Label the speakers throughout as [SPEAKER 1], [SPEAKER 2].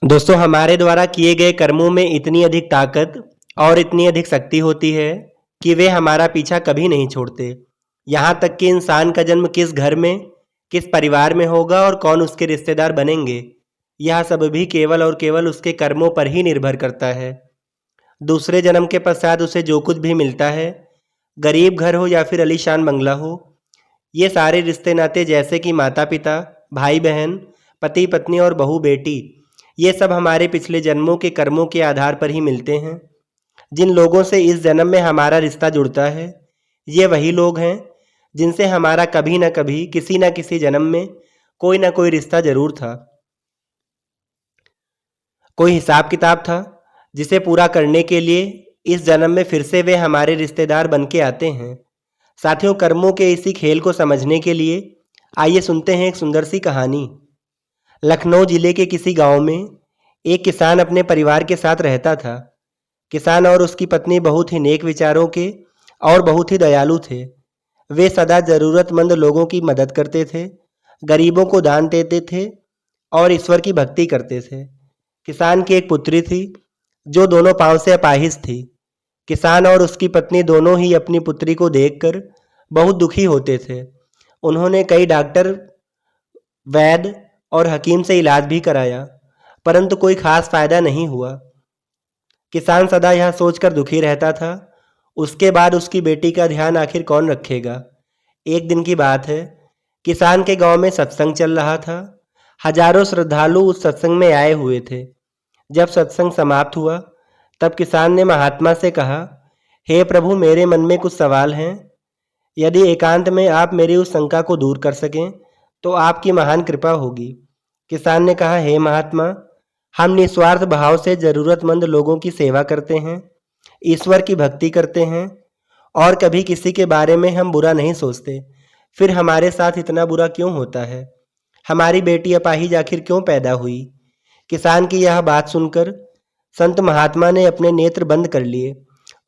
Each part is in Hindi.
[SPEAKER 1] दोस्तों, हमारे द्वारा किए गए कर्मों में इतनी अधिक ताकत और इतनी अधिक शक्ति होती है कि वे हमारा पीछा कभी नहीं छोड़ते। यहाँ तक कि इंसान का जन्म किस घर में, किस परिवार में होगा और कौन उसके रिश्तेदार बनेंगे, यह सब भी केवल और केवल उसके कर्मों पर ही निर्भर करता है। दूसरे जन्म के पश्चात उसे जो कुछ भी मिलता है, गरीब घर हो या फिर आलीशान बंगला हो, ये सारे रिश्ते नाते जैसे कि माता पिता, भाई बहन, पति पत्नी और बहू बेटी, ये सब हमारे पिछले जन्मों के कर्मों के आधार पर ही मिलते हैं। जिन लोगों से इस जन्म में हमारा रिश्ता जुड़ता है, ये वही लोग हैं जिनसे हमारा कभी ना कभी किसी न किसी जन्म में कोई ना कोई रिश्ता जरूर था, कोई हिसाब किताब था जिसे पूरा करने के लिए इस जन्म में फिर से वे हमारे रिश्तेदार बन के आते हैं। साथियों, कर्मों के इसी खेल को समझने के लिए आइए सुनते हैं एक सुंदर सी कहानी। लखनऊ जिले के किसी गांव में एक किसान अपने परिवार के साथ रहता था। किसान और उसकी पत्नी बहुत ही नेक विचारों के और बहुत ही दयालु थे। वे सदा ज़रूरतमंद लोगों की मदद करते थे, गरीबों को दान देते थे और ईश्वर की भक्ति करते थे। किसान की एक पुत्री थी जो दोनों पांव से अपाहिज थी। किसान और उसकी पत्नी दोनों ही अपनी पुत्री को देखकर बहुत दुखी होते थे। उन्होंने कई डॉक्टर, वैद्य और हकीम से इलाज भी कराया, परंतु कोई खास फायदा नहीं हुआ। किसान सदा यह सोचकर दुखी रहता था, उसके बाद उसकी बेटी का ध्यान आखिर कौन रखेगा। एक दिन की बात है, किसान के गांव में सत्संग चल रहा था। हजारों श्रद्धालु उस सत्संग में आए हुए थे। जब सत्संग समाप्त हुआ तब किसान ने महात्मा से कहा, हे प्रभु, मेरे मन में कुछ सवाल हैं। यदि एकांत में आप मेरी उस शंका को दूर कर सकें तो आपकी महान कृपा होगी। किसान ने कहा, हे महात्मा, हम निस्वार्थ भाव से ज़रूरतमंद लोगों की सेवा करते हैं, ईश्वर की भक्ति करते हैं और कभी किसी के बारे में हम बुरा नहीं सोचते। फिर हमारे साथ इतना बुरा क्यों होता है? हमारी बेटी अपाहिज आखिर क्यों पैदा हुई? किसान की यह बात सुनकर संत महात्मा ने अपने नेत्र बंद कर लिए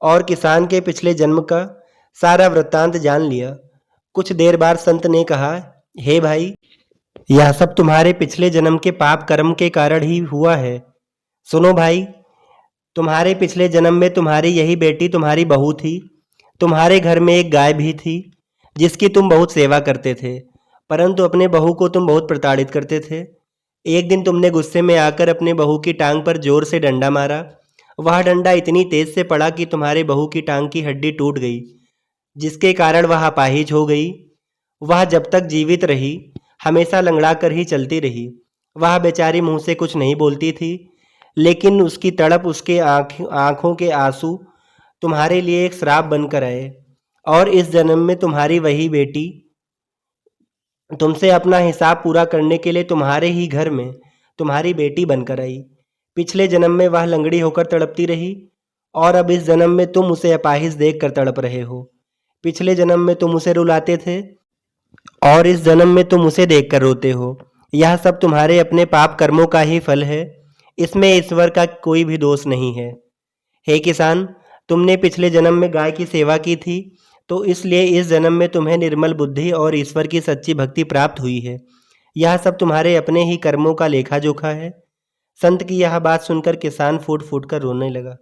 [SPEAKER 1] और किसान के पिछले जन्म का सारा वृत्तांत जान लिया। कुछ देर बाद संत ने कहा, हे भाई, यह सब तुम्हारे पिछले जन्म के पाप कर्म के कारण ही हुआ है। सुनो भाई, तुम्हारे पिछले जन्म में तुम्हारी यही बेटी तुम्हारी बहू थी। तुम्हारे घर में एक गाय भी थी जिसकी तुम बहुत सेवा करते थे, परंतु अपने बहू को तुम बहुत प्रताड़ित करते थे। एक दिन तुमने गुस्से में आकर अपने बहू की टांग पर जोर से डंडा मारा। वह डंडा इतनी तेज से पड़ा कि तुम्हारे बहू की टांग की हड्डी टूट गई, जिसके कारण वह अपाहिज हो गई। वह जब तक जीवित रही हमेशा लंगड़ा कर ही चलती रही। वह बेचारी मुंह से कुछ नहीं बोलती थी, लेकिन उसकी तड़प, उसके आंखों के आंसू तुम्हारे लिए एक श्राप बनकर आए। और इस जन्म में तुम्हारी वही बेटी तुमसे अपना हिसाब पूरा करने के लिए तुम्हारे ही घर में तुम्हारी बेटी बनकर आई। पिछले जन्म में वह लंगड़ी होकर तड़पती रही और अब इस जन्म में तुम उसे अपाहिज देख कर तड़प रहे हो। पिछले जन्म में तुम उसे रुलाते थे और इस जन्म में तुम उसे देखकर रोते हो। यह सब तुम्हारे अपने पाप कर्मों का ही फल है। इसमें ईश्वर का कोई भी दोष नहीं है। हे किसान, तुमने पिछले जन्म में गाय की सेवा की थी, तो इसलिए इस जन्म में तुम्हें निर्मल बुद्धि और ईश्वर की सच्ची भक्ति प्राप्त हुई है। यह सब तुम्हारे अपने ही कर्मों का लेखा जोखा है। संत की यह बात सुनकर किसान फूट फूट कर रोने लगा।